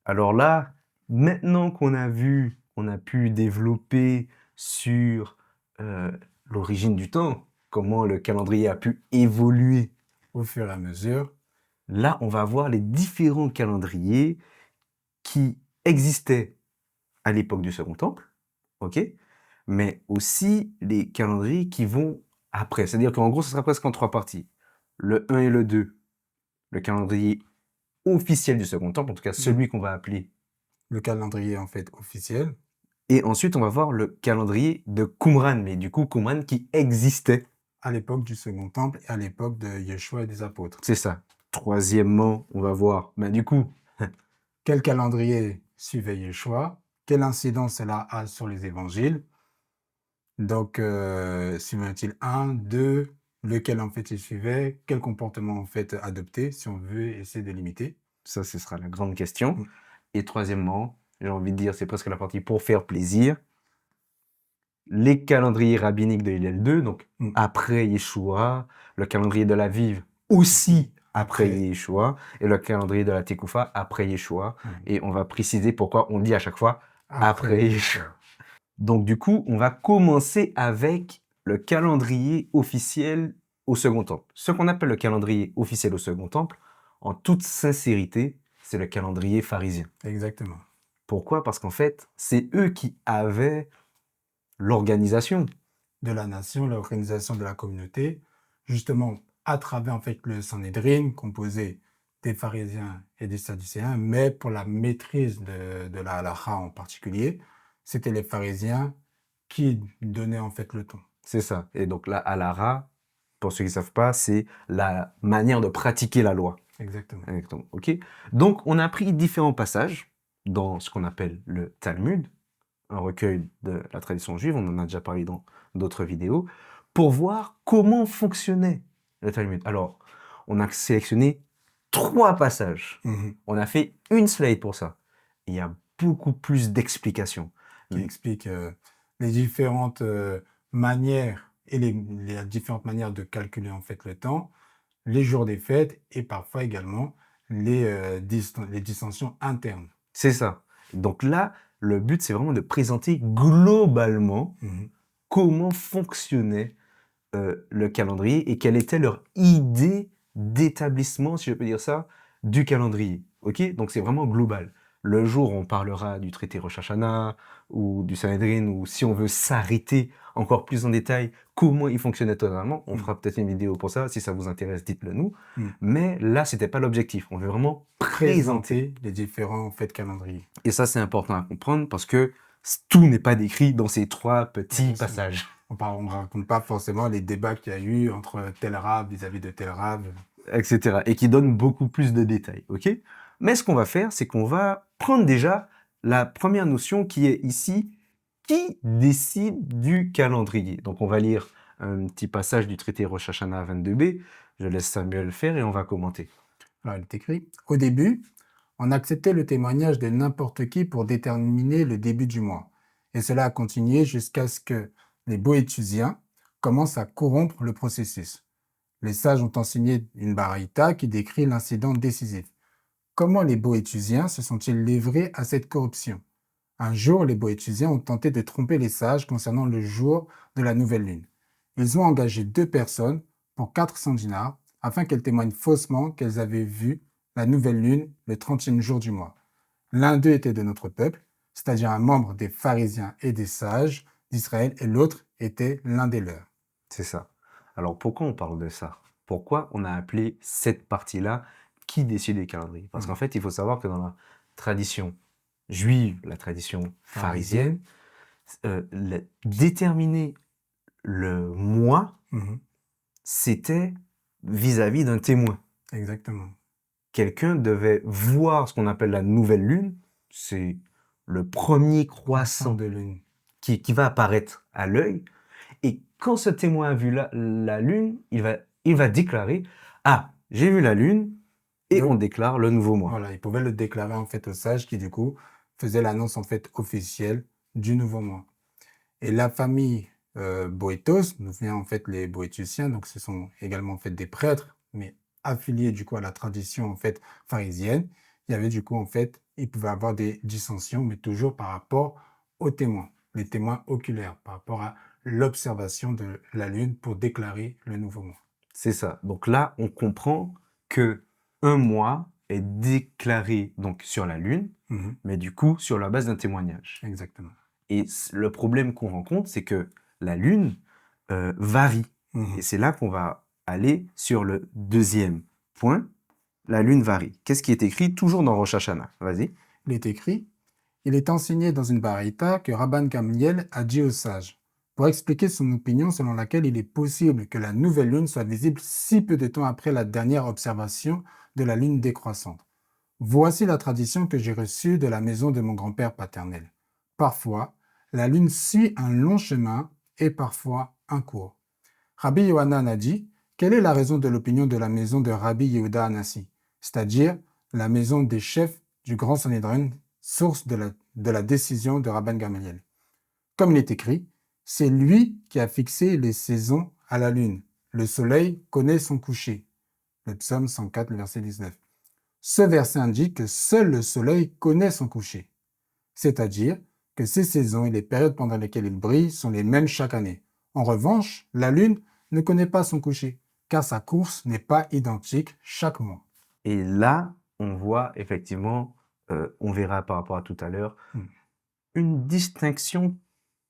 Alors là, maintenant qu'on a vu, qu'on a pu développer sur l'origine du temps, comment le calendrier a pu évoluer, Au fur et à mesure, là, on va voir les différents calendriers qui existaient à l'époque du Second Temple, ok? Mais aussi les calendriers qui vont après. C'est-à-dire qu'en gros, ce sera presque en trois parties. Le 1 et le 2, le calendrier officiel du Second Temple, en tout cas mm, celui qu'on va appeler. le calendrier en fait officiel, Et ensuite, on va voir le calendrier de Qumran, mais du coup, Qumran qui existait. à l'époque du Second Temple et à l'époque de Yeshua et des apôtres. C'est ça. Troisièmement, on va voir, du coup, Quel calendrier suivait Yeshua? Quelle incidence cela a sur les évangiles? Donc, suivait-il un, deux, lequel en fait il suivait? Quel comportement en fait adopter si on veut essayer de l'imiter? ça, ce sera la grande question. Mm, Et troisièmement, j'ai envie de dire, c'est presque la partie pour faire plaisir, les calendriers rabbiniques de Hillel 2, donc mm. après Yeshua, le calendrier de la Vive aussi après Après, Yeshua, et le calendrier de la Tekoufa après Yeshua. mm, Et on va préciser pourquoi on dit à chaque fois après après Yeshua. Yeshua. Donc du coup, on va commencer avec le calendrier officiel au Second Temple. Ce qu'on appelle le calendrier officiel au Second Temple, en toute sincérité, c'est le calendrier pharisien. Exactement. Pourquoi? Parce qu'en fait, c'est eux qui avaient l'organisation. De la nation, l'organisation de la communauté, justement à travers en fait le Sanhédrin, composé des pharisiens et des sadducéens, mais pour la maîtrise de la halakha en particulier, c'était les pharisiens qui donnaient en fait le ton. C'est ça. Et donc la halara, pour ceux qui ne savent pas, c'est la manière de pratiquer la loi. Exactement. Exactement. Ok. Donc on a pris différents passages dans ce qu'on appelle le Talmud, un recueil de la tradition juive, on en a déjà parlé dans d'autres vidéos, pour voir comment fonctionnait le Talmud. Alors, on a sélectionné 3 passages. Mhm. On a fait une slide pour ça. Il y a beaucoup plus d'explications. Qui explique les différentes manières et les différentes manières de calculer en fait le temps, les jours des fêtes et parfois également les dissensions internes. C'est ça. Donc là, le but, c'est vraiment de présenter globalement Mhm. comment fonctionnait le calendrier et quelle était leur idée d'établissement, si je peux dire ça, du calendrier. Ok? Donc c'est vraiment global. Le jour, on parlera du traité Rosh Hashanah ou du Sanhedrin, ou si on veut s'arrêter encore plus en détail, comment il fonctionnait totalement, on Mm. fera peut-être une vidéo pour ça. Si ça vous intéresse, dites-le nous. Mm. Mais là, c'était pas l'objectif. On veut vraiment présenter. Présenter les différents en fait calendriers. Et ça, c'est important à comprendre parce que tout n'est pas décrit dans ces 3 petits Effectivement. passages. On ne raconte pas forcément les débats qu'il y a eu entre tel arabe vis-à-vis de tel arabe. Etc. Et qui donne beaucoup plus de détails, ok? Mais ce qu'on va faire, c'est qu'on va prendre déjà la première notion qui est ici, qui décide du calendrier. Donc on va lire un petit passage du traité Rosh Hashanah 22b, je laisse Samuel faire et on va commenter. Alors, il est écrit, au début, on acceptait le témoignage de n'importe qui pour déterminer le début du mois. Et cela a continué jusqu'à ce que les Boéthusiens commencent à corrompre le processus. Les sages ont enseigné une baraïta qui décrit l'incident décisif. Comment les Boéthusiens se sont-ils livrés à cette corruption? Un jour, les Boéthusiens ont tenté de tromper les sages concernant le jour de la nouvelle lune. Ils ont engagé 2 personnes pour 400 dinars afin qu'elles témoignent faussement qu'elles avaient vu la nouvelle lune le 30e jour du mois. L'un d'eux était de notre peuple, c'est-à-dire un membre des pharisiens et des sages d'Israël, et l'autre était l'un des leurs. C'est ça. Alors pourquoi on parle de ça? Pourquoi on a appelé cette partie-là qui décide des calendriers? Parce qu'en fait, il faut savoir que dans la tradition juive, la tradition pharisienne, déterminer le mois, Mhm. c'était vis-à-vis d'un témoin. Exactement. Quelqu'un devait voir ce qu'on appelle la nouvelle lune, c'est le premier croissant de lune. qui va apparaître à l'œil, et quand ce témoin a vu la lune, il va déclarer « Ah, j'ai vu la lune », et on Donc, déclare le nouveau mois. voilà, ils pouvaient le déclarer en fait aux sages qui du coup faisaient l'annonce en fait officielle du nouveau mois. Et la famille Boétos, nous vient en fait les Boétusiens, donc ce sont également en fait des prêtres, mais affiliés du coup à la tradition en fait pharisienne. Il y avait du coup en fait il pouvait avoir des dissensions, mais toujours par rapport aux témoins, les témoins oculaires, par rapport à l'observation de la Lune pour déclarer le nouveau mois. C'est ça. Donc là, on comprend que un mois est déclaré donc sur la Lune, Mhm, mais du coup sur la base d'un témoignage. exactement. Et le problème qu'on rencontre, c'est que la Lune varie. Mhm. Et c'est là qu'on va aller sur le deuxième point. La Lune varie. Qu'est-ce qui est écrit toujours dans Rosh Hashanah? Vas-y. Il est écrit: il est enseigné dans une baraïta que Rabban Gamliel a dit aux sages, pour expliquer son opinion selon laquelle il est possible que la nouvelle lune soit visible si peu de temps après la dernière observation de la lune décroissante. Voici la tradition que j'ai reçue de la maison de mon grand-père paternel. Parfois, la lune suit un long chemin et parfois un court. Rabbi Yohanan a dit: quelle est la raison de l'opinion de la maison de Rabbi Yehuda Hanassi, c'est-à-dire la maison des chefs du Grand Sanhédrin, source de la décision de Rabban Gamaliel? Comme il est écrit, c'est lui qui a fixé les saisons à la lune. Le soleil connaît son coucher. Le psaume 104, le verset 19. Ce verset indique que seul le soleil connaît son coucher, c'est-à-dire que ses saisons et les périodes pendant lesquelles il brille sont les mêmes chaque année. En revanche, la lune ne connaît pas son coucher, car sa course n'est pas identique chaque mois. Et là, on voit effectivement, on verra par rapport à tout à l'heure, Hmm. une distinction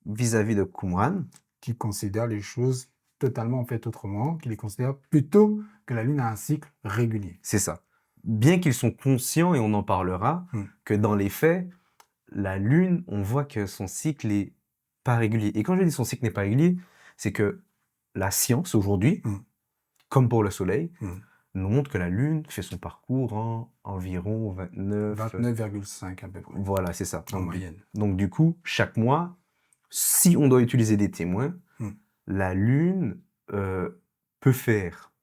vis-à-vis de Qumran. Qui considère les choses totalement en fait autrement, qui les considère plutôt que la lune a un cycle régulier. C'est ça. Bien qu'ils sont conscients, et on en parlera, que dans les faits, la Lune, on voit que son cycle est pas régulier. Et quand je dis son cycle n'est pas régulier, c'est que la science aujourd'hui, comme pour le Soleil, nous montre que la Lune fait son parcours en environ 29,5 à peu près, Voilà, c'est ça. en moyenne. Donc du coup, chaque mois, si on doit utiliser des témoins, la Lune peut faire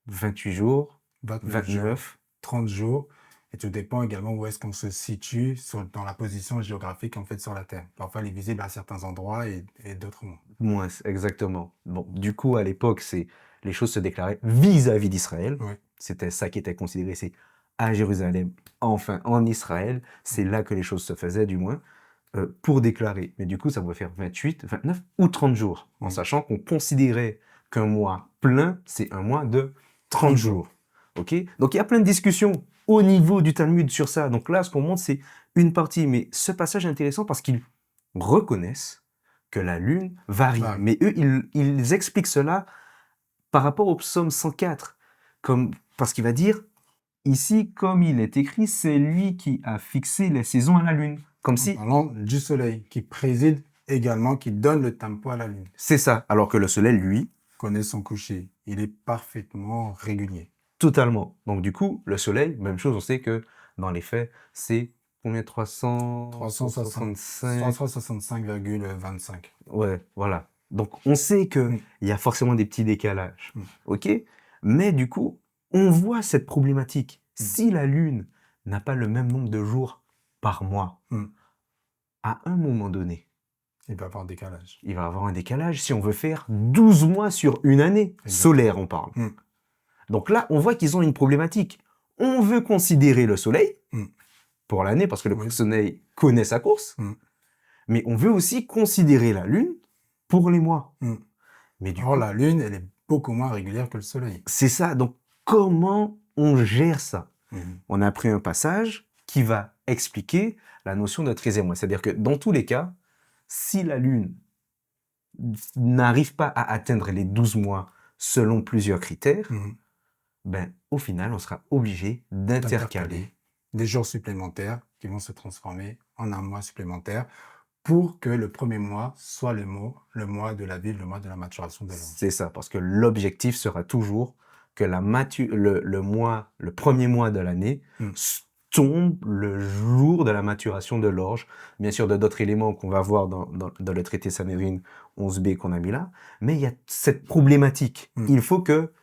28 jours, 29, 30 jours, et tout dépend également où est-ce qu'on se situe dans la position géographique en fait sur la Terre. Parfois, elle est visible à certains endroits et d'autres moins. moins, exactement. Bon, du coup, à l'époque, les choses se déclaraient vis-à-vis d'Israël. Oui. C'était ça qui était considéré, c'est à Jérusalem, enfin en Israël, c'est là que les choses se faisaient, du moins, pour déclarer. Mais du coup, ça pouvait faire 28, 29 ou 30 jours, en sachant qu'on considérait qu'un mois plein, c'est un mois de 30 jours. Ok? Donc, il y a plein de discussions au niveau du Talmud sur ça. Donc là, ce qu'on montre, c'est une partie. Mais ce passage est intéressant parce qu'ils reconnaissent que la lune varie. Mais eux, ils expliquent cela par rapport au psaume 104. Parce qu'il va dire, ici, comme il est écrit, c'est lui qui a fixé les saisons à la lune. Comme si... Parlant du soleil, qui préside également, qui donne le tempo à la lune. C'est ça. Alors que le soleil, lui... connaît son coucher. Il est parfaitement régulier. Totalement. Donc du coup, le soleil, même chose, on sait que dans les faits, c'est combien? 365,25. Ouais, voilà. Donc on sait qu'il y a forcément des petits décalages. Ok? Mais du coup, on voit cette problématique. Si la Lune n'a pas le même nombre de jours par mois, à un moment donné, il va avoir un décalage. Il va avoir un décalage si on veut faire 12 mois sur une année. Solaire, on parle. Donc là, on voit qu'ils ont une problématique. On veut considérer le soleil pour l'année, parce que le soleil connaît sa course, mais on veut aussi considérer la lune pour les mois. Mais du coup, la lune, elle est beaucoup moins régulière que le soleil. C'est ça. Donc, comment on gère ça? On a pris un passage qui va expliquer la notion de 13e mois. C'est-à-dire que dans tous les cas, si la lune n'arrive pas à atteindre les 12 mois selon plusieurs critères, ben, au final, on sera obligé d'intercaler des jours supplémentaires qui vont se transformer en un mois supplémentaire pour que le premier mois soit le mois de la vie, le mois de la maturation de l'ange. C'est ça, parce que l'objectif sera toujours que le premier mois de l'année tombe le jour de la maturation de l'orge. Bien sûr, d'autres éléments qu'on va voir dans le traité Sanhédrin 11b qu'on a mis là, mais il y a cette problématique. Il faut que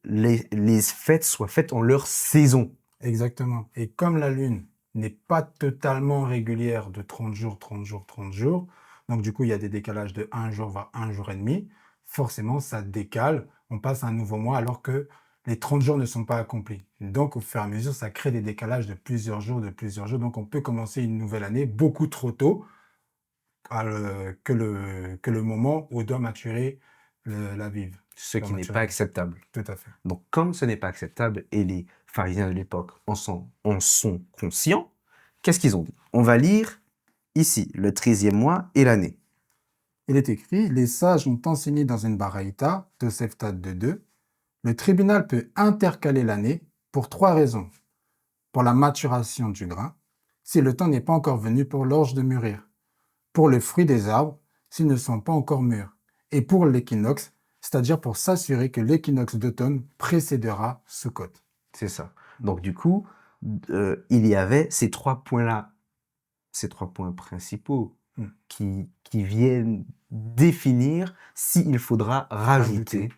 les fêtes soient faites en leur saison. Exactement. Et comme la lune n'est pas totalement régulière de 30 jours, 30 jours, 30 jours, donc du coup, il y a des décalages de 1 jour, voire 1 jour et demi, forcément, ça décale. On passe à un nouveau mois alors que les 30 jours ne sont pas accomplis. Donc, au fur et à mesure, ça crée des décalages de plusieurs jours, de plusieurs jours. Donc, on peut commencer une nouvelle année beaucoup trop tôt que le moment où doit maturer la vive. Ce Doit qui n'est maturer pas la vive. acceptable. Tout à fait. Donc, comme ce n'est pas acceptable et les pharisiens de l'époque en sont conscients, qu'est-ce qu'ils ont dit? On va lire ici le 13e mois et l'année. Il est écrit, les sages ont enseigné dans une baraïta, Tosefta 2.2, le tribunal peut intercaler l'année pour 3 raisons. Pour la maturation du grain, si le temps n'est pas encore venu pour l'orge de mûrir. Pour le fruit des arbres, s'ils ne sont pas encore mûrs. Et pour l'équinoxe, c'est-à-dire pour s'assurer que l'équinoxe d'automne précédera Sukkot. C'est ça. Donc, du coup, il y avait ces 3 points-là, ces 3 points principaux Mm. qui viennent définir s'il faudra rajouter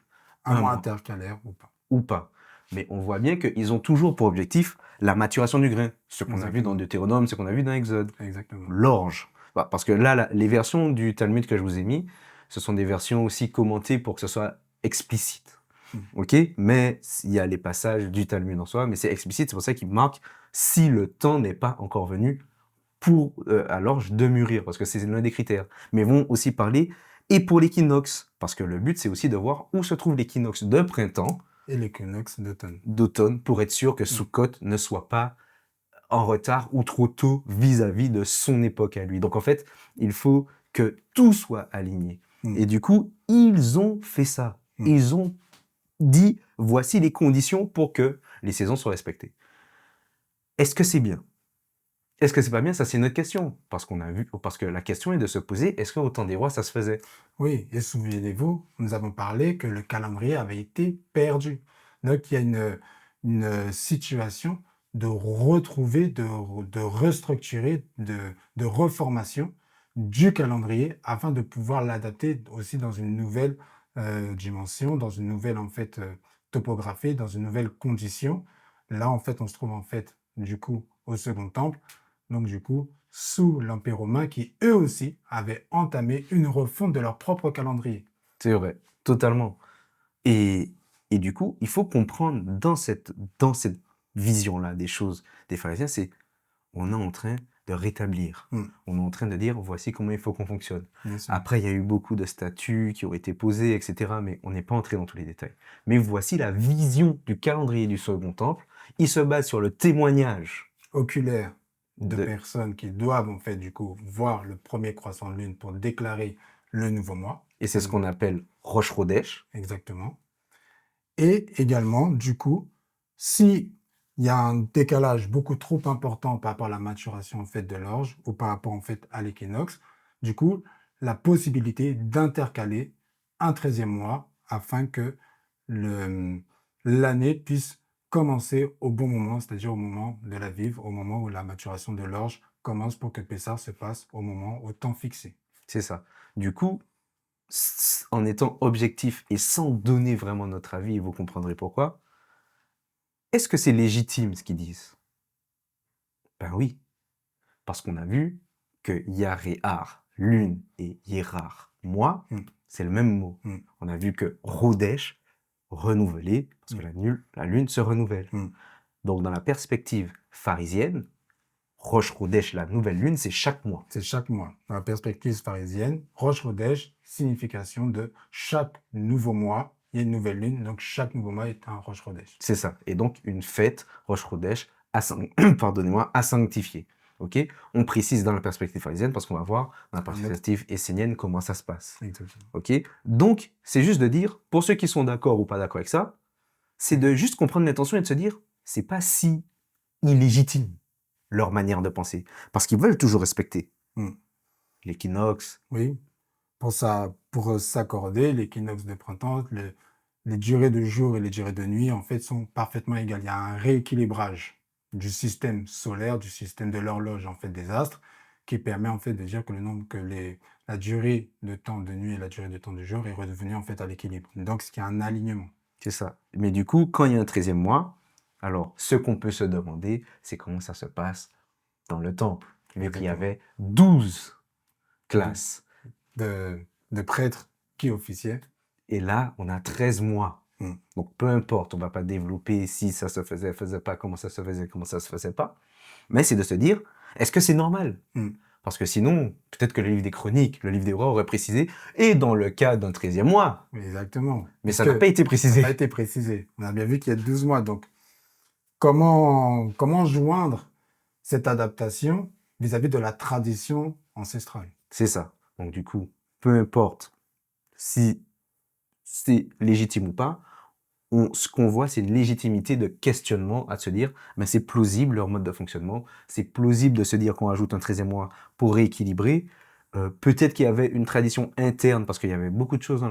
un un mois mois intercalaire ou pas. ou pas. Mais on voit bien qu'ils ont toujours pour objectif la maturation du grain. Ce qu'on a vu Exactement. dans Deutéronome, ce qu'on a vu dans Exode. Exactement. L'orge. Bah, parce que là, les versions du Talmud que je vous ai mis, ce sont des versions aussi commentées pour que ce soit explicite. Mm. Ok? Mais il y a les passages du Talmud en soi, mais c'est explicite, c'est pour ça qu'il marque si le temps n'est pas encore venu pour à l'orge de mûrir, parce que c'est l'un des critères. Mais ils vont aussi parler et pour l'équinoxe, parce que le but c'est aussi de voir où se trouve l'équinoxe de printemps, Et l'équinoxe d'automne. d'automne, pour être sûr que Sukkot ne soit pas en retard ou trop tôt vis-à-vis de son époque à lui. Donc en fait, il faut que tout soit aligné. Mm. Et du coup, ils ont fait ça. Mm. Ils ont dit, voici les conditions pour que les saisons soient respectées. Est-ce que c'est bien? Est-ce que c'est pas bien? Ça, c'est notre question. Parce que la question est de se poser, est-ce qu'au temps des rois, ça se faisait? Oui, et souvenez-vous, nous avons parlé que le calendrier avait été perdu. Donc, il y a une situation de retrouver, de restructurer, de reformation du calendrier afin de pouvoir l'adapter aussi dans une nouvelle dimension, dans une nouvelle en fait topographie, dans une nouvelle condition. Là, en fait, on se trouve en fait du coup au Second Temple. Donc, du coup, sous l'Empire romain, qui eux aussi avaient entamé une refonte de leur propre calendrier. C'est vrai, totalement. Et, et du coup, il faut comprendre dans cette vision-là des choses des pharisiens, c'est on est en train de rétablir. Mm. On est en train de dire, voici comment il faut qu'on fonctionne. Bien sûr. Après, il y a eu beaucoup de statuts qui ont été posés, etc. Mais on n'est pas entré dans tous les détails. Mais voici la vision du calendrier du Second Temple. Il se base sur le témoignage Oculaire de de... personnes qui doivent en fait du coup voir le premier croissant de lune pour déclarer le nouveau mois. Et c'est ce qu'on appelle Rosh Chodesh. Exactement. Et également, du coup, si il y a un décalage beaucoup trop important par rapport à la maturation en fait de l'orge ou par rapport en fait à l'équinoxe, du coup, la possibilité d'intercaler un 13e mois afin que l'année puisse commencer au bon moment, c'est-à-dire au moment de la vive, au moment où la maturation de l'orge commence pour que Pessah se passe au moment, au temps fixé. C'est ça. Du coup, en étant objectif et sans donner vraiment notre avis, vous comprendrez pourquoi, est-ce que c'est légitime ce qu'ils disent? Ben oui, parce qu'on a vu que Yaréar, lune, et Yérar, mois, Mm. c'est le même mot. Mm. On a vu que Rodesh, renouvelé, parce que la lune se renouvelle. Mm. Donc dans la perspective pharisienne, Rosh Chodesh, la nouvelle lune, c'est chaque mois. C'est chaque mois. Dans la perspective pharisienne, Rosh Chodesh, signification de chaque nouveau mois, il y a une nouvelle lune, donc chaque nouveau mois est un Rosh Chodesh. C'est ça. Et donc une fête, Rosh Chodesh, pardonnez-moi, à sanctifier. Ok? On précise dans la perspective pharisienne parce qu'on va voir dans la perspective essénienne comment ça se passe. Exactement. Ok? Donc, c'est juste de dire, pour ceux qui sont d'accord ou pas d'accord avec ça, c'est de juste comprendre l'intention et de se dire, c'est pas si illégitime leur manière de penser. Parce qu'ils veulent toujours respecter Mm. l'équinoxe. Oui, pour s'accorder, l'équinoxe de printemps, les durées de jour et les durées de nuit, en fait, sont parfaitement égales. Il y a un rééquilibrage du système solaire, du système de l'horloge, en fait, des astres, qui permet, en fait, de dire que la durée de temps de nuit et la durée de temps de jour est redevenue, en fait, à l'équilibre. Donc, ce qui est un alignement. C'est ça. Mais du coup, quand il y a un 13e mois, alors, ce qu'on peut se demander, c'est comment ça se passe dans le temple. Vu qu'il y avait 12 classes. De prêtres qui officiaient. Et là, on a 13 mois. Mm. Donc, peu importe, on va pas développer si ça se faisait pas, comment ça se faisait pas. Mais c'est de se dire, est-ce que c'est normal? Mm. Parce que sinon, peut-être que le livre des Chroniques, le livre des Rois aurait précisé, et dans le cas d'un 13e mois. Exactement. Mais ça Puisque n'a pas été ça n'a précisé. pas été précisé. On a bien vu qu'il y a 12 mois. Donc, comment joindre cette adaptation vis-à-vis de la tradition ancestrale? C'est ça. Donc, du coup, peu importe si c'est légitime ou pas, ce qu'on voit, c'est une légitimité de questionnement à se dire, mais c'est plausible leur mode de fonctionnement, c'est plausible de se dire qu'on ajoute un 13e mois pour rééquilibrer. Peut-être qu'il y avait une tradition interne, parce qu'il y avait beaucoup de choses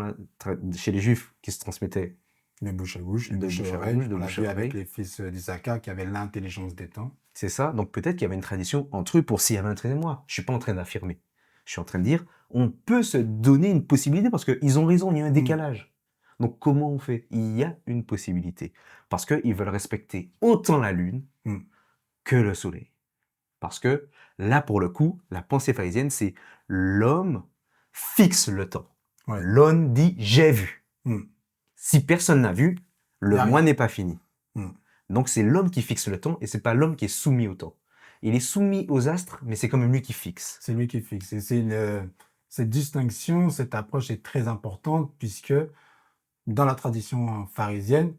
chez les Juifs qui se transmettaient De bouche à bouche, de de bouche à bouche à oreille. bouche, de On l'a bouche à vu avec oreille. les fils d'Isaacar qui avaient l'intelligence des temps. C'est ça. Donc peut-être qu'il y avait une tradition entre eux pour s'il y avait un 13e mois. Je suis pas en train d'affirmer. Je suis en train de dire, on peut se donner une possibilité parce qu'ils ont raison, il y a un décalage. Donc comment on fait? Il y a une possibilité. Parce qu'ils veulent respecter autant la Lune Mm. que le Soleil. Parce que là, pour le coup, la pensée pharisienne, c'est l'homme fixe le temps. Ouais. L'homme dit j'ai vu. Mm. Si personne n'a vu, le Y a mois rien. n'est pas fini. Mm. Donc c'est l'homme qui fixe le temps et c'est pas l'homme qui est soumis au temps. Il est soumis aux astres, mais c'est quand même lui qui fixe. C'est lui qui fixe. Et cette distinction, cette approche est très importante puisque dans la tradition pharisienne,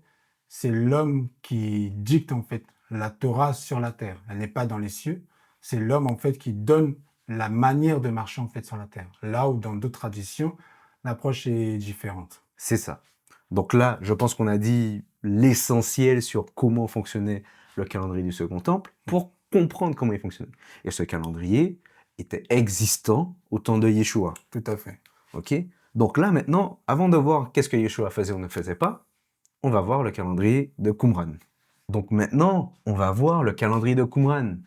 c'est l'homme qui dicte en fait la Torah sur la terre. Elle n'est pas dans les cieux. C'est l'homme en fait qui donne la manière de marcher en fait sur la terre. Là où dans d'autres traditions, l'approche est différente. C'est ça. Donc là, je pense qu'on a dit l'essentiel sur comment fonctionnait le calendrier du Second Temple pour comprendre comment il fonctionnait. Et ce calendrier était existant au temps de Yeshua. Tout à fait. Ok? Donc là, maintenant, avant de voir qu'est-ce que Yeshua faisait ou ne faisait pas, on va voir le calendrier de Qumran. Donc maintenant, on va voir le calendrier de Qumran.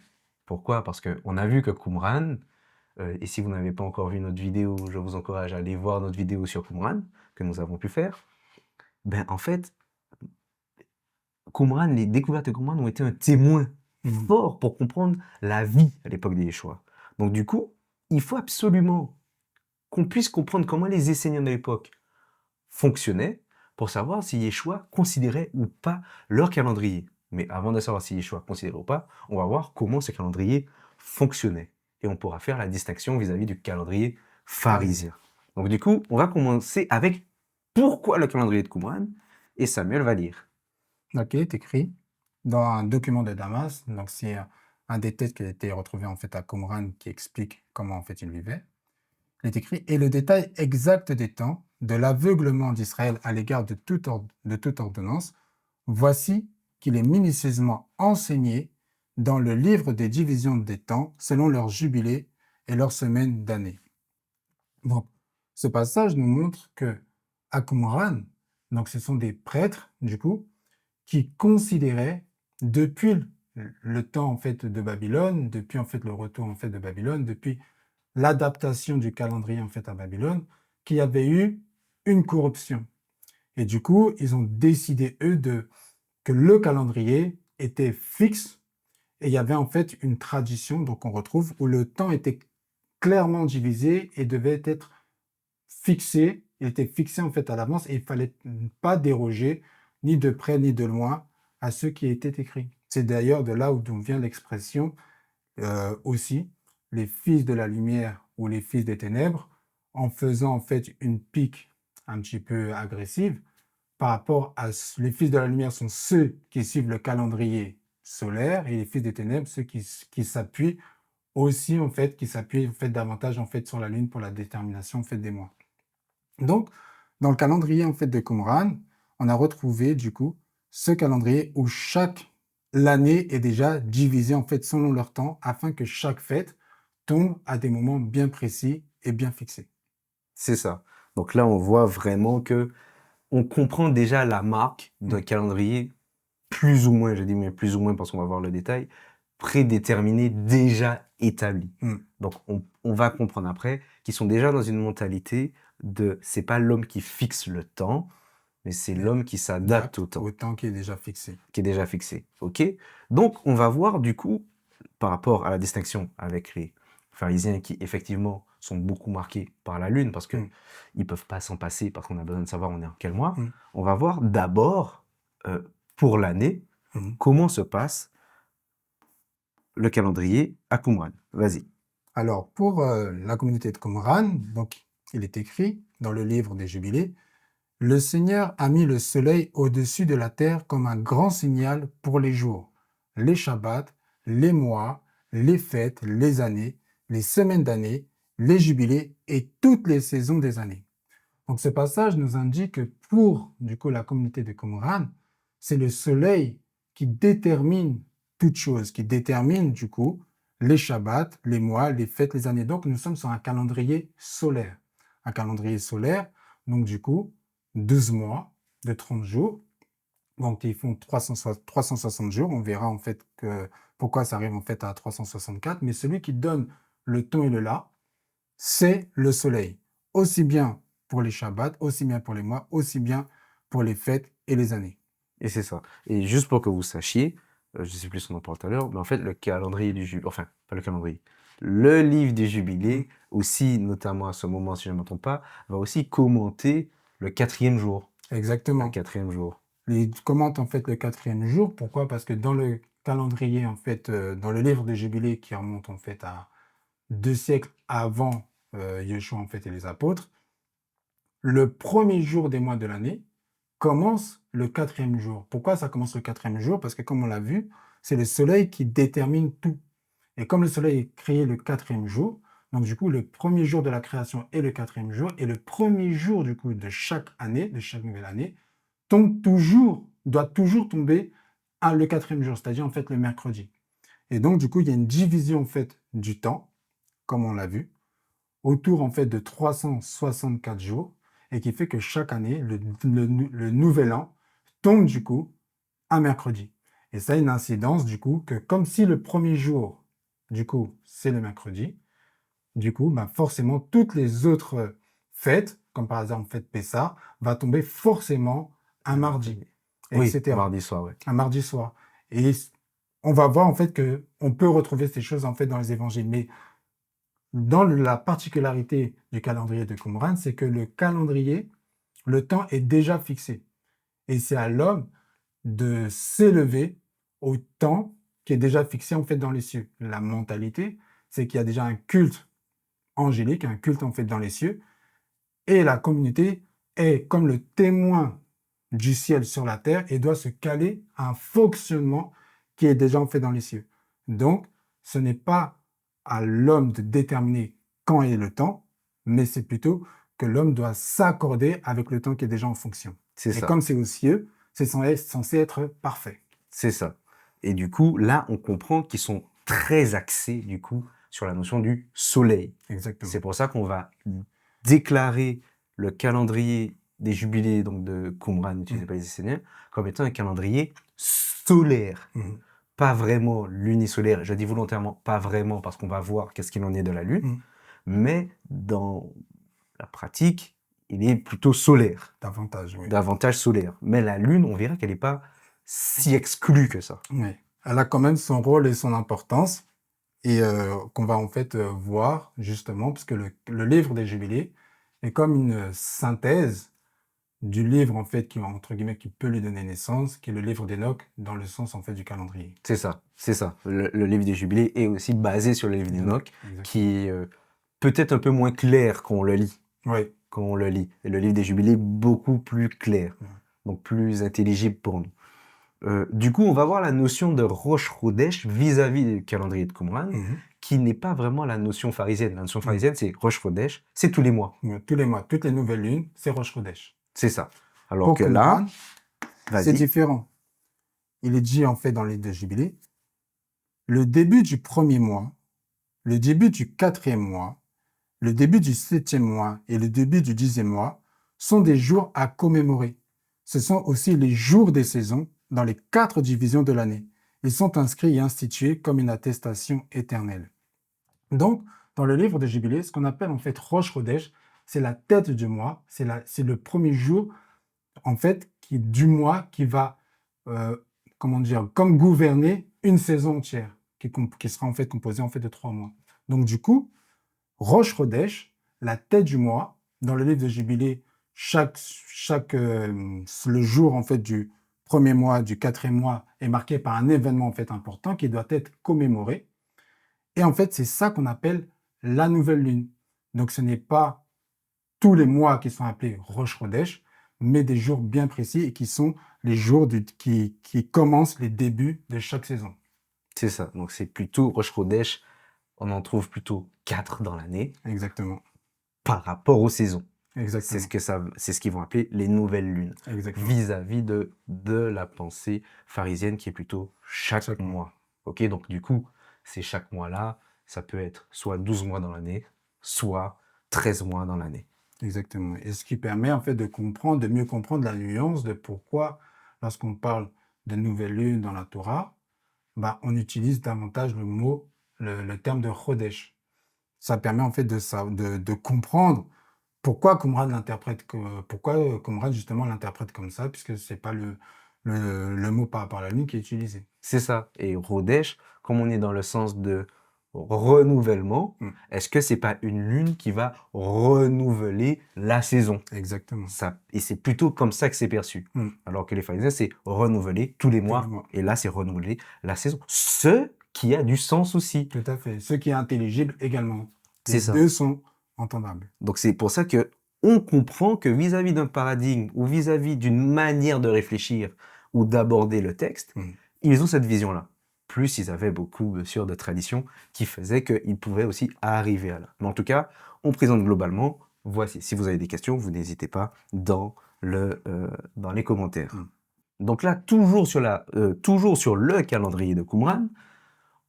Pourquoi? Parce qu'on a vu que Qumran, et si vous n'avez pas encore vu notre vidéo, je vous encourage à aller voir notre vidéo sur Qumran, que nous avons pu faire. Ben en fait, Qumran, les découvertes de Qumran ont été un témoin fort pour comprendre la vie à l'époque des Yeshua. Donc du coup, il faut absolument qu'on puisse comprendre comment les Esséniens de l'époque fonctionnaient pour savoir si Yeshua considérait ou pas leur calendrier. Mais avant de savoir si Yeshua considérait ou pas, on va voir comment ce calendrier fonctionnait. Et on pourra faire la distinction vis-à-vis du calendrier pharisien. Donc du coup, on va commencer avec pourquoi le calendrier de Qumran, et Samuel va lire. Ok, est écrit dans un document de Damas. Donc c'est un des textes qui a été retrouvé en fait à Qumran qui explique comment en fait il vivait. Il est écrit et le détail exact des temps de l'aveuglement d'Israël à l'égard de toute ordonnance, voici qu'il est minutieusement enseigné dans le livre des divisions des temps selon leurs jubilés et leurs semaines d'année. Donc, ce passage nous montre que à Qumran, donc ce sont des prêtres du coup qui considéraient depuis le temps en fait de Babylone, depuis en fait le retour en fait de Babylone, depuis l'adaptation du calendrier en fait à Babylone, qu'il y avait eu une corruption. Et du coup, ils ont décidé eux que le calendrier était fixe et il y avait en fait une tradition, donc on retrouve où le temps était clairement divisé et devait être fixé. Il était fixé en fait à l'avance et il fallait pas déroger ni de près ni de loin à ce qui était écrit. C'est d'ailleurs de là où vient l'expression aussi les fils de la lumière ou les fils des ténèbres, en faisant en fait une pique un petit peu agressive par rapport à les fils de la lumière sont ceux qui suivent le calendrier solaire et les fils des ténèbres ceux qui s'appuient aussi en fait qui s'appuient en fait davantage en fait sur la lune pour la détermination en fait des mois. Donc dans le calendrier en fait de Qumran, on a retrouvé du coup ce calendrier où l'année est déjà divisée en fait selon leur temps afin que chaque fête tombe à des moments bien précis et bien fixés. C'est ça. Donc là, on voit vraiment que on comprend déjà la marque d'un calendrier plus ou moins, je dis mais plus ou moins parce qu'on va voir le détail, prédéterminé, déjà établi. Donc on va comprendre après qu'ils sont déjà dans une mentalité de c'est pas l'homme qui fixe le temps, mais c'est l'homme qui s'adapte au temps. Au temps qui est déjà fixé. Qui est déjà fixé. Ok? Donc on va voir du coup, par rapport à la distinction avec pharisiens qui, effectivement, sont beaucoup marqués par la lune parce qu'ils Mm. ne peuvent pas s'en passer parce qu'on a besoin de savoir on est en quel mois. Mm. On va voir d'abord, pour l'année, Mm. comment se passe le calendrier à Qumran. Vas-y. Alors, pour la communauté de Qumran, donc, il est écrit dans le livre des Jubilés, le Seigneur a mis le soleil au-dessus de la terre comme un grand signal pour les jours, les Shabbats, les mois, les fêtes, les années, les semaines d'année, les jubilés et toutes les saisons des années. Donc ce passage nous indique que pour du coup la communauté de Qumran, c'est le soleil qui détermine toute chose, qui détermine du coup les Shabbats, les mois, les fêtes, les années. Donc nous sommes sur un calendrier solaire. Un calendrier solaire, donc du coup 12 mois de 30 jours. Donc ils font 360 jours. On verra en fait que pourquoi ça arrive en fait à 364. Mais celui qui donne le temps et le là, c'est le soleil. Aussi bien pour les Shabbats, aussi bien pour les mois, aussi bien pour les fêtes et les années. Et c'est ça. Et juste pour que vous sachiez, je ne sais plus son nom pour tout à l'heure, mais en fait, le calendrier du jubilé, enfin, pas le calendrier, le livre des jubilés, aussi, notamment à ce moment, si je ne me trompe pas, va aussi commenter le 4e jour. Le Exactement. 4e jour. Il commente en fait le 4e jour. Pourquoi? Parce que dans le calendrier, en fait, dans le livre des Jubilés qui remonte en fait à 2 siècles avant Yeshua en fait et les apôtres, le premier jour des mois de l'année commence le 4e jour. Pourquoi ça commence le 4e jour? Parce que comme on l'a vu, c'est le soleil qui détermine tout. Et comme le soleil est créé le 4e jour, donc du coup, le premier jour de la création est le 4e jour, et le premier jour du coup de chaque année, de chaque nouvelle année, doit toujours tomber le 4e jour, c'est-à-dire en fait le mercredi. Et donc du coup, il y a une division en fait du temps, comme on l'a vu, autour en fait de 364 jours, et qui fait que chaque année, le nouvel an tombe du coup un mercredi. Et ça a une incidence du coup que comme si le premier jour, du coup, c'est le mercredi, du coup, bah, forcément, toutes les autres fêtes, comme par exemple fête Pessah, va tomber forcément un mardi, Oui, etc. mardi soir, ouais. Un mardi soir. Et on va voir en fait que on peut retrouver ces choses en fait dans les évangiles. Mais dans la particularité du calendrier de Qumran, c'est que le calendrier, le temps est déjà fixé. Et c'est à l'homme de s'élever au temps qui est déjà fixé en fait dans les cieux. La mentalité, c'est qu'il y a déjà un culte angélique, un culte en fait dans les cieux, et la communauté est comme le témoin du ciel sur la terre et doit se caler à un fonctionnement qui est déjà en fait dans les cieux. Donc, ce n'est pas à l'homme de déterminer quand est le temps, mais c'est plutôt que l'homme doit s'accorder avec le temps qui est déjà en fonction. C'est Et ça. comme c'est aux cieux, c'est censé être parfait. C'est ça. Et du coup, là, on comprend qu'ils sont très axés, du coup, sur la notion du soleil. Exactement. C'est pour ça qu'on va déclarer le calendrier des jubilés donc de Qumran, utilisé par les Esséniens, comme étant un calendrier solaire. Mhm. Pas vraiment lunisolaire. Je dis volontairement pas vraiment parce qu'on va voir qu'est-ce qu'il en est de la Lune. Mhm. Mais dans la pratique, il est plutôt solaire. Davantage, oui. Davantage solaire. Mais la Lune, on verra qu'elle n'est pas si exclue que ça. Oui. Elle a quand même son rôle et son importance, et qu'on va en fait voir justement, parce que le livre des Jubilés est comme une synthèse du livre en fait qui, entre guillemets, qui peut lui donner naissance, qui est le livre d'Enoch, dans le sens en fait du calendrier. C'est ça, c'est ça. Le livre des Jubilés est aussi basé sur le livre d'Enoch, Exactement. qui est peut-être un peu moins clair quand on le lit. Oui. Quand on le lit. Et le livre des Jubilés, beaucoup plus clair. Ouais. Donc plus intelligible pour nous. Du coup, on va voir la notion de Rosh Chodesh vis-à-vis du calendrier de Qumran, Mhm. qui n'est pas vraiment la notion pharisienne. La notion pharisienne, c'est Rosh Chodesh, c'est tous les mois. Tous les mois, toutes les nouvelles lunes, c'est Rosh Chodesh. C'est ça. Alors Pour que là, Qumran, c'est vas-y. différent. Il est dit en fait dans les deux jubilés, le début du premier mois, le début du 4e mois, le début du 7e mois et le début du 10e mois sont des jours à commémorer. Ce sont aussi les jours des saisons dans les 4 divisions de l'année. Ils sont inscrits et institués comme une attestation éternelle. Donc, dans le livre de Jubilé, ce qu'on appelle en fait Rosh Chodesh, c'est la tête du mois, c'est le premier jour en fait du mois qui va, comment dire, comme gouverner une saison entière, qui sera en fait composée en fait de 3 mois. Donc du coup, Rosh Chodesh, la tête du mois, dans le livre de Jubilé, le jour en fait du premier mois, du quatrième mois est marqué par un événement en fait important qui doit être commémoré. Et en fait, c'est ça qu'on appelle la nouvelle lune. Donc ce n'est pas tous les mois qui sont appelés Rosh Chodesh, mais des jours bien précis et qui sont les jours qui commencent les débuts de chaque saison. C'est ça. Donc c'est plutôt Rosh Chodesh, on en trouve plutôt 4 dans l'année Exactement. par rapport aux saisons. C'est Exactement. ce qu'ils vont appeler les nouvelles lunes, Exactement. vis-à-vis de la pensée pharisienne qui est plutôt chaque Chaque mois. mois. Ok, donc du coup, c'est chaque mois-là, ça peut être soit 12 mois dans l'année, soit 13 mois dans l'année. Exactement. Et ce qui permet en fait de comprendre, de mieux comprendre la nuance de pourquoi, lorsqu'on parle de nouvelle lune dans la Torah, bah, on utilise davantage le terme de Chodesh. Ça permet en fait de comprendre pourquoi Qumran justement l'interprète comme ça, puisque c'est pas le mot par rapport à la lune qui est utilisé. C'est ça. Et Rodesh, comme on est dans le sens de renouvellement, Mm. est-ce que c'est pas une lune qui va renouveler la saison? Exactement. Ça, et c'est plutôt comme ça que c'est perçu. Mm. Alors que les pharisiens, c'est renouveler tous les Tous mois. les mois. Et là, c'est renouveler la saison. Ce qui a du sens aussi. Tout à fait. Ce qui est intelligible également. C'est Les ça. deux sont entendables. Donc c'est pour ça que on comprend que vis-à-vis d'un paradigme ou vis-à-vis d'une manière de réfléchir ou d'aborder le texte, Mm. ils ont cette vision-là. Plus ils avaient beaucoup, bien sûr, de traditions qui faisaient qu'ils pouvaient aussi arriver à là. Mais en tout cas, on présente globalement. Voici. Si vous avez des questions, vous n'hésitez pas dans les commentaires. Mm. Donc là, toujours sur le calendrier de Qumran,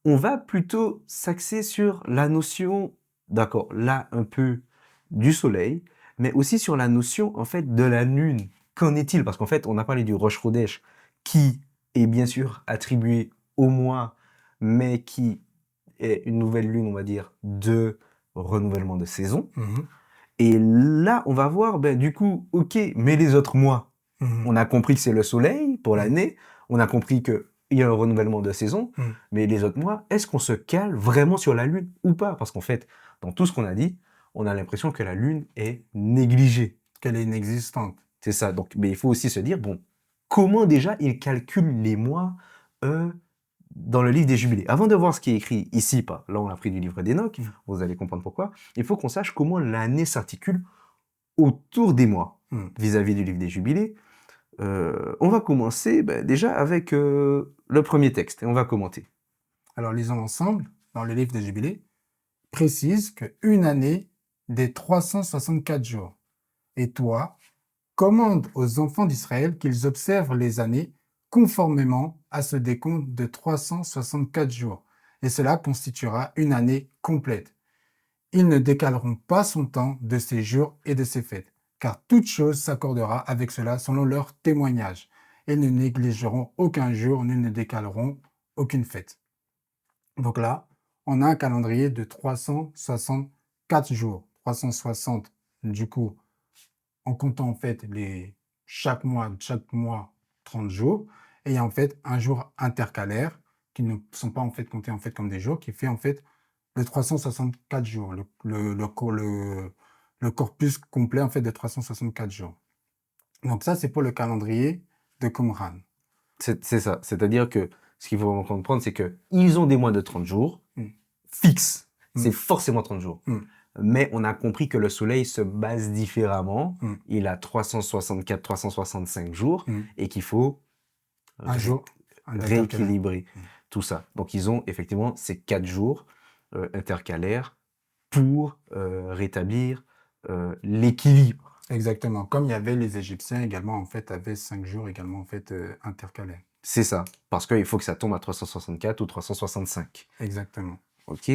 on va plutôt s'axer sur la notion, d'accord, là un peu du soleil, mais aussi sur la notion en fait de la lune. Qu'en est-il? Parce qu'en fait, on a parlé du Rosh Chodesh qui est bien sûr attribué au mois, mais qui est une nouvelle lune, on va dire, de renouvellement de saison. Mhm. Et là, on va voir, ben, du coup, ok, mais les autres mois, Mhm. on a compris que c'est le soleil pour l'année, on a compris qu'il y a un renouvellement de saison, Mm. mais les autres mois, est-ce qu'on se cale vraiment sur la Lune ou pas? Parce qu'en fait, dans tout ce qu'on a dit, on a l'impression que la Lune est négligée. Qu'elle est inexistante. C'est ça. Donc, mais il faut aussi se dire, bon, comment déjà ils calculent les mois dans le livre des Jubilés? Avant de voir ce qui est écrit ici, pas, là on a pris du livre d'Enoch, Mm. vous allez comprendre pourquoi, il faut qu'on sache comment l'année s'articule autour des mois Mm. vis-à-vis du livre des Jubilés. On va commencer déjà avec le premier texte et on va commenter. Alors lisons ensemble, dans le livre de Jubilé, précise qu'une année des 364 jours. Et toi, commande aux enfants d'Israël qu'ils observent les années conformément à ce décompte de 364 jours. Et cela constituera une année complète. Ils ne décaleront pas son temps de ses jours et de ses fêtes, car toute chose s'accordera avec cela selon leur témoignage. Ils ne négligeront aucun jour, ni ne décaleront aucune fête. Donc là, on a un calendrier de 364 jours. 360, du coup, en comptant en fait chaque mois, 30 jours. Et il y a en fait un jour intercalaire qui ne sont pas en fait comptés en fait comme des jours, qui fait en fait le 364 jours, le corpus complet en fait de 364 jours. Donc ça, c'est pour le calendrier de Qumran. C'est ça. C'est-à-dire que ce qu'il faut comprendre, c'est que ils ont des mois de 30 jours Mm. fixes. Mm. C'est forcément 30 jours. Mm. Mais on a compris que le soleil se base différemment. Mm. Il a 364, 365 jours Mm. et qu'il faut Un jour, un intercalaire. rééquilibrer tout ça. Donc ils ont effectivement ces 4 jours intercalaires pour rétablir l'équilibre. Exactement. Comme il y avait les Égyptiens également, en fait, avaient 5 jours également, en fait, intercalaires. C'est ça. Parce qu'il faut que ça tombe à 364 ou 365. Exactement. Ok.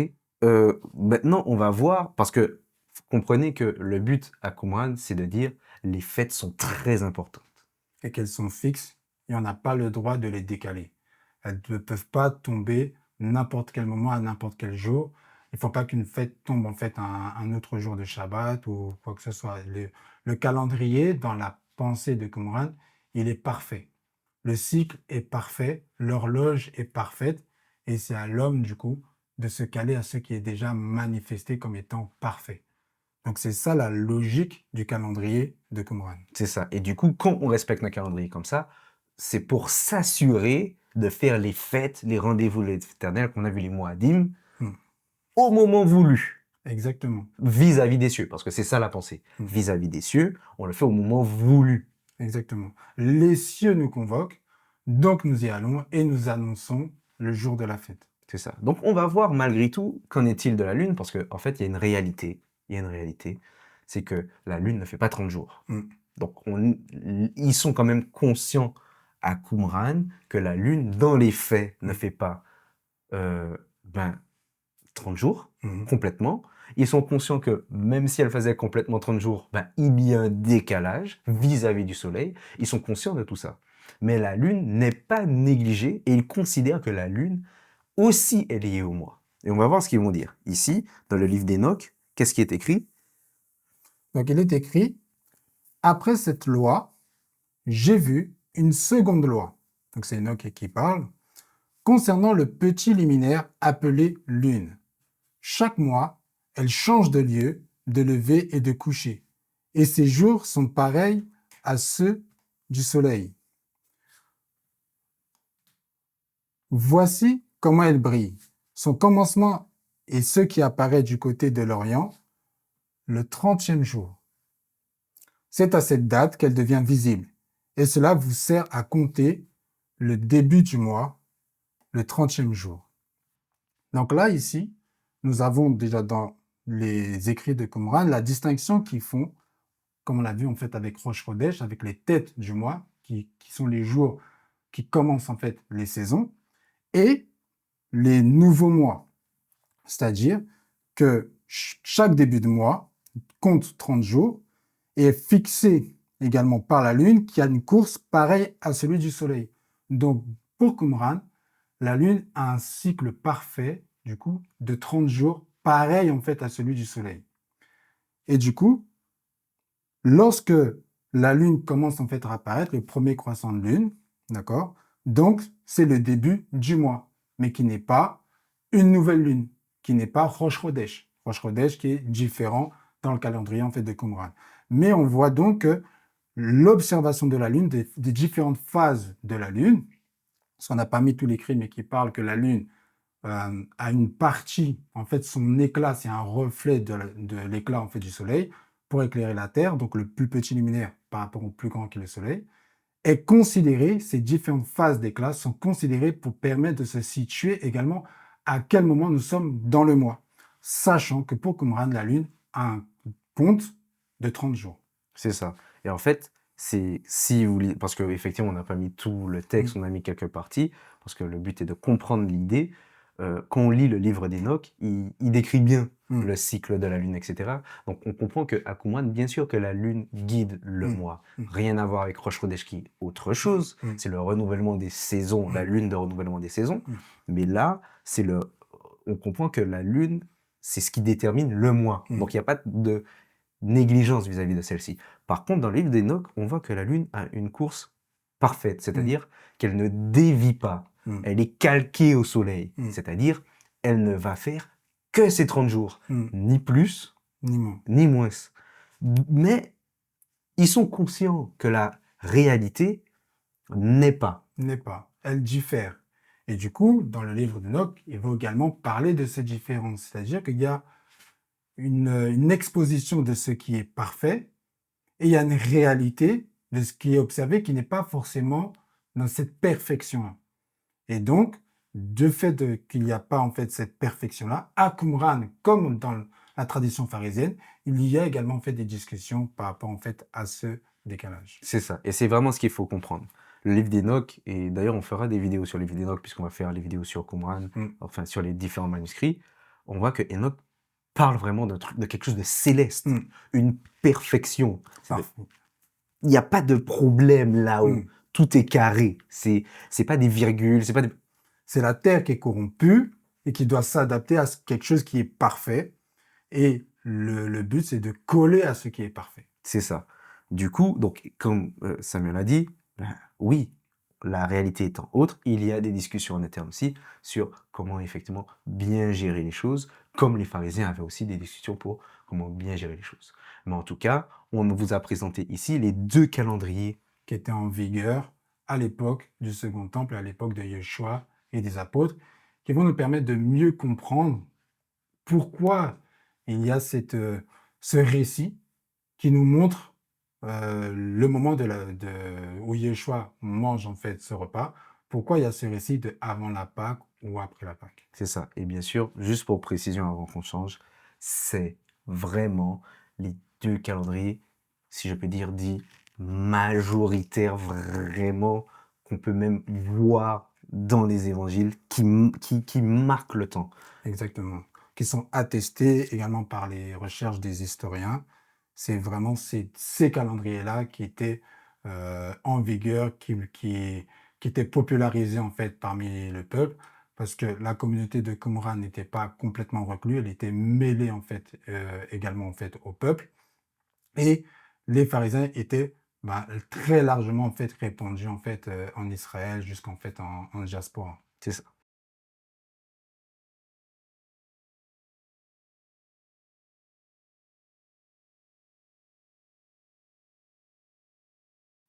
Maintenant, on va voir, parce que comprenez que le but à Qumran, c'est de dire les fêtes sont très importantes. Et qu'elles sont fixes et on n'a pas le droit de les décaler. Elles ne peuvent pas tomber n'importe quel moment, à n'importe quel jour. Il ne faut pas qu'une fête tombe en fait un autre jour de Shabbat ou quoi que ce soit. Le calendrier, dans la pensée de Qumran, il est parfait. Le cycle est parfait, l'horloge est parfaite et c'est à l'homme, du coup, de se caler à ce qui est déjà manifesté comme étant parfait. Donc c'est ça la logique du calendrier de Qumran. C'est ça. Et du coup, quand on respecte notre calendrier comme ça, c'est pour s'assurer de faire les fêtes, les rendez-vous de l'éternel qu'on a vu les Moadim Hmm. au moment voulu, Exactement. vis-à-vis des cieux, parce que c'est ça la pensée. Hmm. Vis-à-vis des cieux, on le fait au moment voulu. Exactement. Les cieux nous convoquent, donc nous y allons et nous annonçons le jour de la fête. C'est ça. Donc on va voir malgré tout, qu'en est-il de la Lune, parce qu'en fait, il y a une réalité. Il y a une réalité, c'est que la Lune ne fait pas 30 jours. Hmm. Donc ils sont quand même conscients à Qumran que la Lune, dans les faits, ne fait pas 30 jours, Mhm. complètement. Ils sont conscients que même si elle faisait complètement 30 jours, il y a un décalage vis-à-vis du Soleil. Ils sont conscients de tout ça. Mais la Lune n'est pas négligée et ils considèrent que la Lune aussi est liée au mois. Et on va voir ce qu'ils vont dire. Ici, dans le livre d'Enoch, qu'est-ce qui est écrit? Donc il est écrit, après cette loi, j'ai vu une seconde loi. Donc c'est Enoch qui parle, concernant le petit luminaire appelé lune. Chaque mois, elle change de lieu, de lever et de coucher. Et ses jours sont pareils à ceux du soleil. Voici comment elle brille. Son commencement est ce qui apparaît du côté de l'Orient, le 30e jour. C'est à cette date qu'elle devient visible. Et cela vous sert à compter le début du mois, le 30e jour. Donc là, ici, nous avons déjà dans les écrits de Qumran la distinction qu'ils font, comme on l'a vu en fait avec Rosh Chodesh, avec les têtes du mois, qui sont les jours qui commencent en fait les saisons, et les nouveaux mois. C'est-à-dire que chaque début de mois compte 30 jours et est fixé également par la Lune qui a une course pareille à celui du Soleil. Donc, pour Qumran, la Lune a un cycle parfait, du coup, de 30 jours, pareil en fait à celui du Soleil. Et du coup, lorsque la Lune commence en fait à apparaître, le premier croissant de Lune, d'accord? Donc, c'est le début du mois, mais qui n'est pas une nouvelle Lune, qui n'est pas Rosh Chodesh. Rosh Chodesh qui est différent dans le calendrier en fait de Qumran. Mais on voit donc que l'observation de la Lune, des différentes phases de la Lune, parce qu'on n'a pas mis tous les écrits, mais qui parlent que la Lune a une partie, en fait, son éclat, c'est un reflet de l'éclat en fait du Soleil pour éclairer la Terre, donc le plus petit luminaire par rapport au plus grand qui est le Soleil, est considéré, ces différentes phases d'éclat sont considérées pour permettre de se situer également à quel moment nous sommes dans le mois, sachant que pour Qumran, la Lune a un compte de 30 jours. C'est ça. Et en fait, c'est si vous parce qu'effectivement, on n'a pas mis tout le texte, on a mis quelques parties, parce que le but est de comprendre l'idée. Quand on lit le livre d'Enoch, il décrit bien le cycle de la Lune, etc. Donc on comprend qu'à Qumran, bien sûr que la Lune guide le mois. Rien à voir avec Rosh Chodesh qui est autre chose. C'est le renouvellement des saisons, la Lune de renouvellement des saisons. Mais là, on comprend que la Lune, c'est ce qui détermine le mois. Donc il n'y a pas de négligence vis-à-vis de celle-ci. Par contre, dans le livre d'Enoch, on voit que la Lune a une course parfaite, c'est-à-dire qu'elle ne dévie pas. Elle est calquée au Soleil, c'est-à-dire elle ne va faire que ces 30 jours, ni plus, ni moins. Mais ils sont conscients que la réalité n'est pas. Elle diffère. Et du coup, dans le livre d'Enoch, il va également parler de cette différence, c'est-à-dire qu'il y a une exposition de ce qui est parfait et il y a une réalité de ce qui est observé qui n'est pas forcément dans cette perfection-là. Et donc, du fait qu'il n'y a pas en fait cette perfection-là, à Qumran, comme dans la tradition pharisienne, il y a également en fait des discussions par rapport en fait à ce décalage. C'est ça, et c'est vraiment ce qu'il faut comprendre. Le livre d'Enoch, et d'ailleurs on fera des vidéos sur le livre d'Enoch puisqu'on va faire les vidéos sur Qumran, enfin sur les différents manuscrits, on voit que Enoch parle vraiment de quelque chose de céleste, une perfection. Il n'y a pas de problème là-haut. Tout est carré. C'est pas des virgules, c'est pas des... C'est la terre qui est corrompue et qui doit s'adapter à quelque chose qui est parfait. Et le but, c'est de coller à ce qui est parfait. C'est ça. Du coup, donc, comme Samuel a dit, oui, la réalité étant autre, il y a des discussions en interne aussi sur comment effectivement bien gérer les choses, comme les pharisiens avaient aussi des discussions pour comment bien gérer les choses. Mais en tout cas, on vous a présenté ici les deux calendriers. qui était en vigueur à l'époque du Second Temple, à l'époque de Yeshua et des apôtres, qui vont nous permettre de mieux comprendre pourquoi il y a ce récit qui nous montre le moment où Yeshua mange en fait ce repas. Pourquoi il y a ce récit de avant la Pâque ou après la Pâque? C'est ça. Et bien sûr, juste pour précision avant qu'on change, c'est vraiment les deux calendriers, si je peux dire, dits majoritaires, vraiment, qu'on peut même voir dans les évangiles, qui marquent le temps. Exactement. Qui sont attestés également par les recherches des historiens. C'est vraiment ces calendriers-là qui étaient en vigueur, qui étaient popularisés en fait parmi le peuple, parce que la communauté de Qumran n'était pas complètement reclue, elle était mêlée en fait également en fait au peuple. Et les pharisiens étaient très largement en fait répandus en fait en Israël jusqu'en fait en diaspora. C'est ça.